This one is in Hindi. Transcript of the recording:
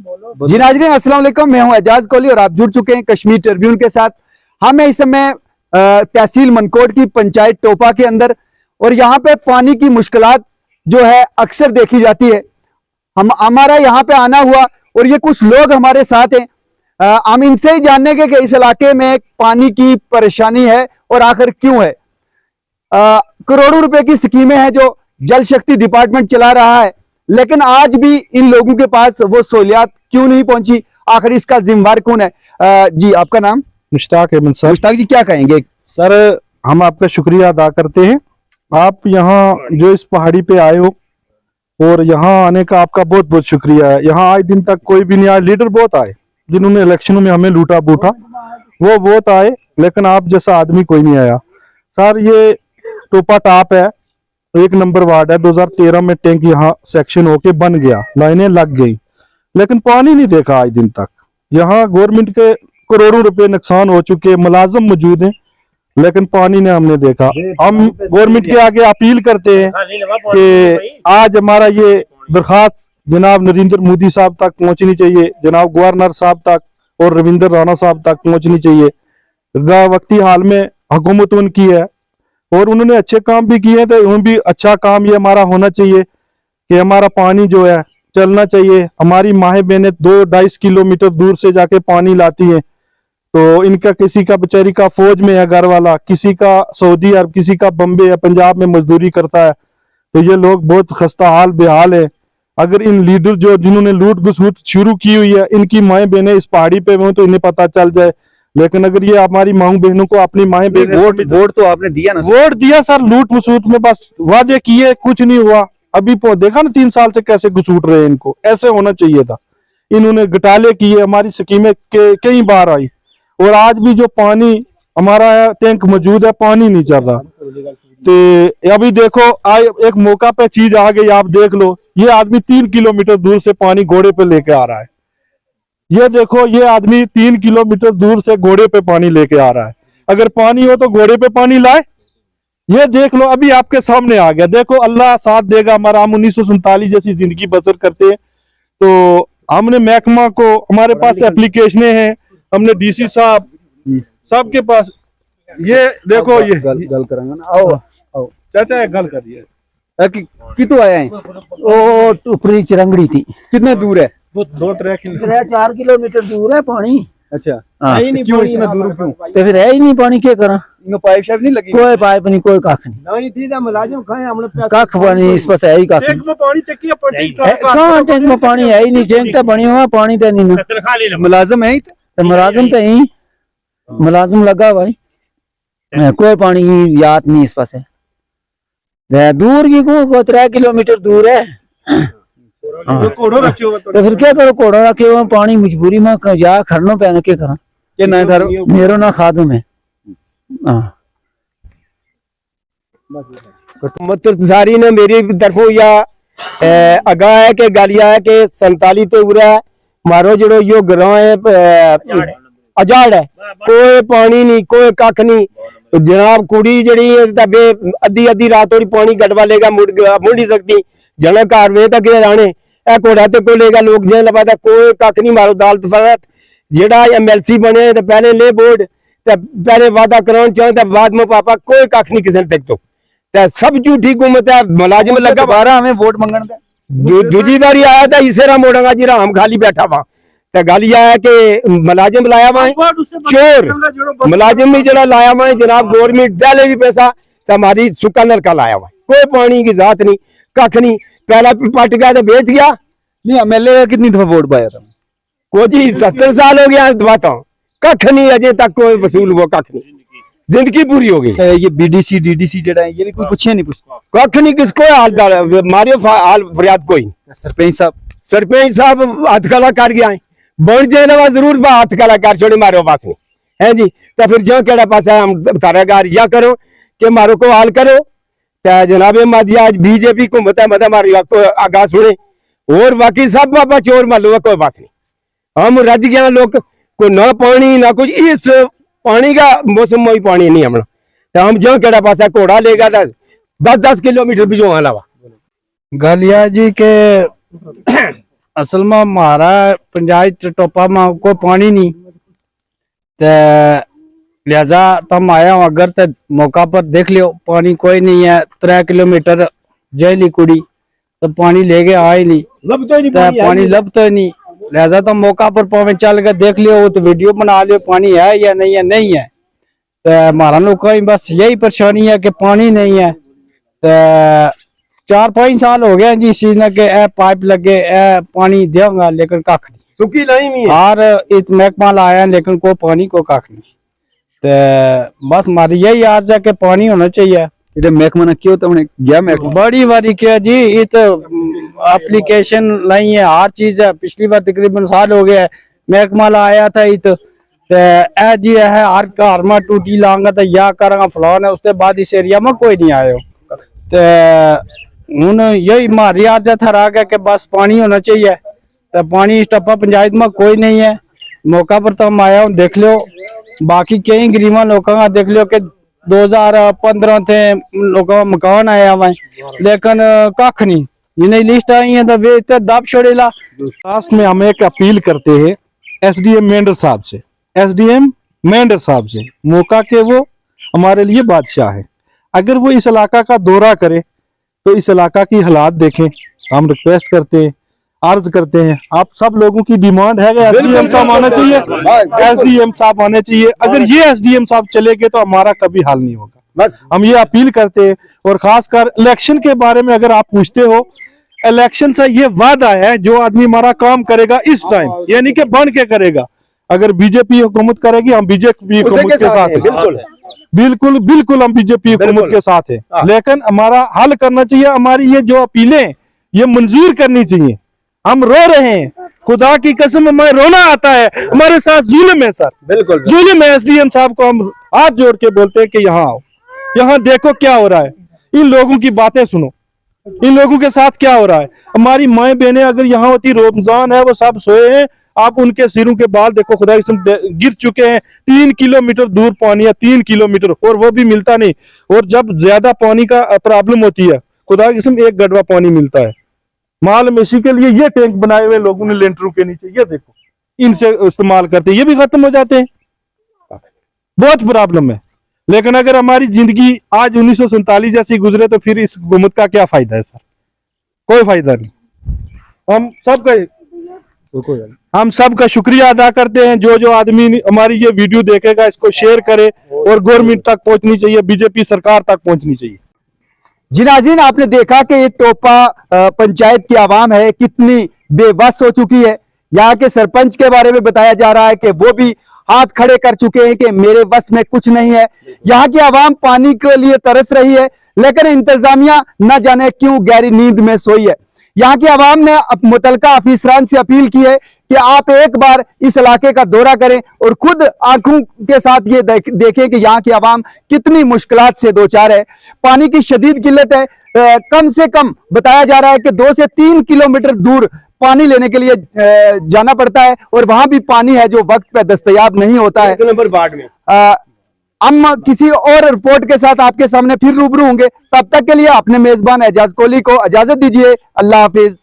जी नाज़रीन, अस्सलाम वालेकुम। मैं हूं एजाज कोहली और आप जुड़ चुके हैं कश्मीर ट्रिब्यून के साथ। हमें इस समय तहसील मनकोट की पंचायत टोपा के अंदर, और यहाँ पे पानी की मुश्किलात जो है अक्सर देखी जाती है। हमारा यहाँ पे आना हुआ और ये कुछ लोग हमारे साथ हैं। हम इनसे ही जानने के कि इस इलाके में पानी की परेशानी है और आखिर क्यों है। करोड़ों रुपए की स्कीमें हैं जो जल शक्ति डिपार्टमेंट चला रहा है, लेकिन आज भी इन लोगों के पास वो सहूलियात क्यों नहीं पहुंची, आखिर इसका जिम्मेवार कौन है। जी आपका नाम? मुश्ताक अहमद सर। मुश्ताक जी, क्या कहेंगे? सर, हम आपका शुक्रिया अदा करते हैं। आप यहाँ जो इस पहाड़ी पे आए हो और यहाँ आने का आपका बहुत बहुत शुक्रिया है। यहाँ आज दिन तक कोई भी नहीं आया। लीडर बहुत आए जिन्होंने इलेक्शनों में हमें लूटा बूटा, वो बहुत आए, लेकिन आप जैसा आदमी कोई नहीं आया। सर, ये टोपा टॉप है, 1 नंबर वार्ड है। 2013 में टैंक यहाँ सेक्शन होके बन गया, लाइनें लग गई, लेकिन पानी नहीं देखा आज दिन तक। यहाँ गवर्नमेंट के करोड़ों रुपए नुकसान हो चुके, मुलाजिम मौजूद हैं, लेकिन पानी ने हमने देखा। हम गवर्नमेंट के आगे अपील करते हैं कि आज हमारा ये दरखास्त जनाब नरेंद्र मोदी साहब तक पहुंचनी चाहिए, जनाब गवर्नर साहब तक और रविंद्र राणा साहब तक पहुंचनी चाहिए। वक्ती हाल में हुकूमत उनकी है और उन्होंने अच्छे काम भी किए, तो उन भी अच्छा काम ये हमारा होना चाहिए कि हमारा पानी जो है चलना चाहिए। हमारी माँ बहनें 2-2.5 किलोमीटर दूर से जाके पानी लाती हैं, तो इनका किसी का बेचारी का फौज में है घर वाला, किसी का सऊदी अरब, किसी का बम्बे या पंजाब में मजदूरी करता है, तो ये लोग बहुत खस्ता हाल बेहाल है। अगर इन लीडर जो जिन्होंने लूट घसूट शुरू की हुई है, इनकी माएँ बहनें इस पहाड़ी पे हो तो इन्हें पता चल जाए। लेकिन अगर ये हमारी माँ बहनों को अपनी माएँ बहनें वोट तो आपने दिया ना? वोट दिया सर, लूट घसूट में बस वादे किए, कुछ नहीं हुआ। अभी देखा ना 3 साल से कैसे घसूट रहे हैं। इनको ऐसे होना चाहिए था। इन्होंने घोटाले किए, हमारी स्कीमें कई बार आई, और आज भी जो पानी हमारा टैंक मौजूद है, पानी नहीं चल रहा। तो अभी देखो आज एक मौका पे चीज आ गई, आप देख लो, ये आदमी 3 किलोमीटर दूर से पानी घोड़े पे लेके आ रहा है। ये देखो, ये आदमी 3 किलोमीटर दूर से घोड़े पे पानी लेके आ रहा है। अगर पानी हो तो घोड़े पे पानी लाए। ये देख लो, अभी आपके सामने आ गया। देखो, अल्लाह साथ देगा हमारा। हम 1947 जैसी जिंदगी बसर करते हैं, तो हमने महकमा को, हमारे पास एप्लीकेशनें हैं, हमने डीसी साहब सबके पास। ये देखो, ये गल करेंगे ना। आओ आओ चाचा, एक गल करिए। कितों आए हैं? ओ टुकड़ी चिरंगड़ी थी। कितने दूर है? 2-3 4 किलोमीटर दूर है पानी। अच्छा, हाँ। क्यों इतना दूर क्यों? तो फिर है ही नहीं पानी, क्या करा? इनको पाइप शाइप नहीं लगी? कोई पाइप नहीं, कोई कख नहीं, कख पानी इस पास है ही कख नहीं। कहाँ टैंक में पानी है ही नहीं, टैंक तो बनी हुआ, पानी तो नहीं ना। मुलाजिम है तो मुलाजिम तो ही मुलाजिम लगा भाई, कोई पानी की याद नहीं इस पास है। दूर की को 3 किलोमीटर दूर है। तो फिर क्या करो, कोड़ा रखे हुए पानी मजबूरी में जा खड़ना पैना, क्या करा? ये ना था मेरो ना खादम है। सारी ने मेरी तरफों या अगा है कि गालिया है कि 47 पे उरा मारो जो यो ग्रां है अजाड़ है, कोई पानी नहीं, कोई कख नहीं। जनाब कुड़ी जड़ी अद्धी अद्धी रात थोड़ी पानी गटवा लेगा, मुड़ नहीं सकती। जना घर वे तक राणे घोड़ा ते को लेगा, लोग जे लगा कोई कख नहीं। मारो दाल फरत जेड़ा MLC बने तो पहले ले बोर्ड ते पहले वादा कराने चाहे तो बाद में पापा कोई कख नहीं किसी तक। तो सब झूठी हुकूमत है। मुलाजिम लगा दोबारा हमें वोट मंगन दे। दूसरी बारी आया था इसेरा मोड़ांगा जी हम खाली बैठा वहां, तो गाली आया कि मुलाजिम लाया वहां चोर मुलाजिम भी जरा लाया वहां। जनाब गवर्नमेंट डाले भी पैसा तो हमारी सुखा नलका लाया वहां, कोई पानी की जात नहीं, कख नहीं। पहला पट गया तो बेच गया। नहीं, MLA कितनी दफा वोट पाया था? को जी 70 साल हो गया दबाता, कख नहीं अजय तक कोई वसूल हुआ, कख नहीं। जिंदगी पूरी हो गई। ये BDC DDC जड़ा है, ये भी कोई पूछे नहीं? कख नहीं, किसको हाल मारियो हाल फरियाद कोई। सरपंच साहब हाथ कला कर गया है, बन जाए जरूर हाथ कला कर छोड़े मारो पास में है जी। तो फिर जो केड़ा पास हम तारा गार या करो कि मारो को हाल करो। जनाब मादी आज BJP घूमत है, मतलब मारी आगा सुने, और बाकी सब बाबा चोर मालूम है, कोई बात नहीं। हम रज गया लोग, कोई ना पानी ना कुछ। इस पानी का मौसम में पानी नहीं हमने, तो हम जो केड़ा पास घोड़ा लेगा 10-10 किलोमीटर भी जो अलावा। गालिया जी के असल में हमारा पंचायत टोपा में कोई पानी नहीं, तो लिहाजा तुम आया हूँ। अगर तो मौका पर देख लियो पानी कोई नहीं है, 3 किलोमीटर जैली कुड़ी तो पानी लेके आए नहीं, पानी लब तो नहीं। लिहाजा तुम मौका पर पावे चल के देख लियो, वो तो वीडियो बना लियो पानी है या नहीं है। नहीं है तो हमारा लोग बस यही परेशानी है कि पानी नहीं है। तो 4-5 साल हो गए जी इस चीज के ए पाइप लगे ए पानी देगा, लेकिन कख नहीं, सुखी नहीं भी है। और इत महकमा लाया लेकिन कोई पानी को कख नहीं। तो बस हमारी यही अर्ज है कि पानी होना चाहिए। इधर महकमा ने क्यों तुमने गया महकमा बड़ी बारी क्या जी, ये तो एप्लीकेशन लाई है, हर चीज है। पिछली बार तकरीबन साल हो गया महकमा आया था, ये तो ए जी है हर घर में टूटी लांगा तो या करा फलान है। उसके बाद इस एरिया में कोई नहीं आयो। तो हूं यही हमारी अर्ज था कि बस पानी होना चाहिए। तो पानी इस टप्पा पंचायत में कोई नहीं है। मौका पर तो हम आया हूँ, देख लो। बाकी कई गरीबा लोगों का देख लो कि 2015 थे लोगों का मकान आया हुआ है, लेकिन कख नहीं। जिन्हें लिस्ट आई है तो वे इतने दब छोड़ेला। लास्ट में हम एक अपील करते हैं एसडीएम मेंढर साहब से, एसडीएम मेंढर साहब से, मौका के वो हमारे लिए बादशाह है। अगर वो इस इलाका का दौरा करे तो इस इलाका की हालात देखें। हम रिक्वेस्ट करते हैं, अर्ज करते हैं, आप सब लोगों की डिमांड है कि एसडीएम साहब आना चाहिए, एसडीएम साहब आने चाहिए। अगर ये एसडीएम साहब चले गए तो हमारा कभी हाल नहीं होगा। बस हम ये अपील करते हैं। और खासकर इलेक्शन के बारे में अगर आप पूछते हो, इलेक्शन से ये वादा है जो आदमी हमारा काम करेगा इस टाइम, यानी कि बन के करेगा। अगर बीजेपी हुकूमत करेगी हम बीजेपी हुकूमत के साथ हैं, बिल्कुल बिल्कुल हम बीजेपी हुकूमत के साथ हैं। लेकिन हमारा हल करना चाहिए, हमारी ये जो अपीलें ये मंजूर करनी चाहिए। हम रो रहे हैं, खुदा की कसम हमें रोना आता है, हमारे साथ जुल्म है सर, बिल्कुल जुल्म है। एसडीएम साहब को हम हाथ जोड़ के बोलते हैं कि यहाँ आओ, यहाँ देखो क्या हो रहा है, इन लोगों की बातें सुनो, इन लोगों के साथ क्या हो रहा है। हमारी माएं बहनें अगर यहाँ होती, रमजान है वो सब सोए हैं, आप उनके सिरों के बाल देखो, खुदा की कसम गिर चुके हैं। 3 किलोमीटर दूर पानी है, 3 किलोमीटर, और वो भी मिलता नहीं। और जब ज्यादा पानी का प्रॉब्लम होती है, खुदा की कसम 1 गडवा पानी मिलता है। माल इसी के लिए ये टैंक बनाए हुए लोगों ने लेंटरों के नीचे, ये देखो, इनसे इस्तेमाल करते, ये भी खत्म हो जाते हैं। बहुत प्रॉब्लम है। लेकिन अगर हमारी जिंदगी आज 1947 जैसी गुजरे तो फिर इस हुकूमत का क्या फायदा है सर? कोई फायदा नहीं। हम सबका शुक्रिया अदा करते हैं। जो आदमी हमारी ये वीडियो देखेगा इसको शेयर करे और गवर्नमेंट तक पहुंचनी चाहिए, बीजेपी सरकार तक पहुंचनी चाहिए। जी नाज़रीन, आपने देखा कि ये टोपा पंचायत की आवाम है कितनी बेबस हो चुकी है। यहाँ के सरपंच के बारे में बताया जा रहा है कि वो भी हाथ खड़े कर चुके हैं कि मेरे बस में कुछ नहीं है। यहाँ की आवाम पानी के लिए तरस रही है, लेकिन इंतजामिया न जाने क्यों गहरी नींद में सोई है। यहाँ की आवाम ने मुतलका अफीसरान से अपील की है कि आप एक बार इस इलाके का दौरा करें और खुद आंखों के साथ ये देखें कि यहाँ की आवाम कितनी मुश्किलात से दो चार है। पानी की शदीद किल्लत है। कम से कम बताया जा रहा है कि 2 से 3 किलोमीटर दूर पानी लेने के लिए जाना पड़ता है, और वहां भी पानी है जो वक्त पे दस्तयाब नहीं होता है। नंबर वार्ड में हम किसी और रिपोर्ट के साथ आपके सामने फिर रूबरू होंगे। तब तक के लिए अपने मेजबान एजाज कोहली को इजाजत दीजिए। अल्लाह हाफिज।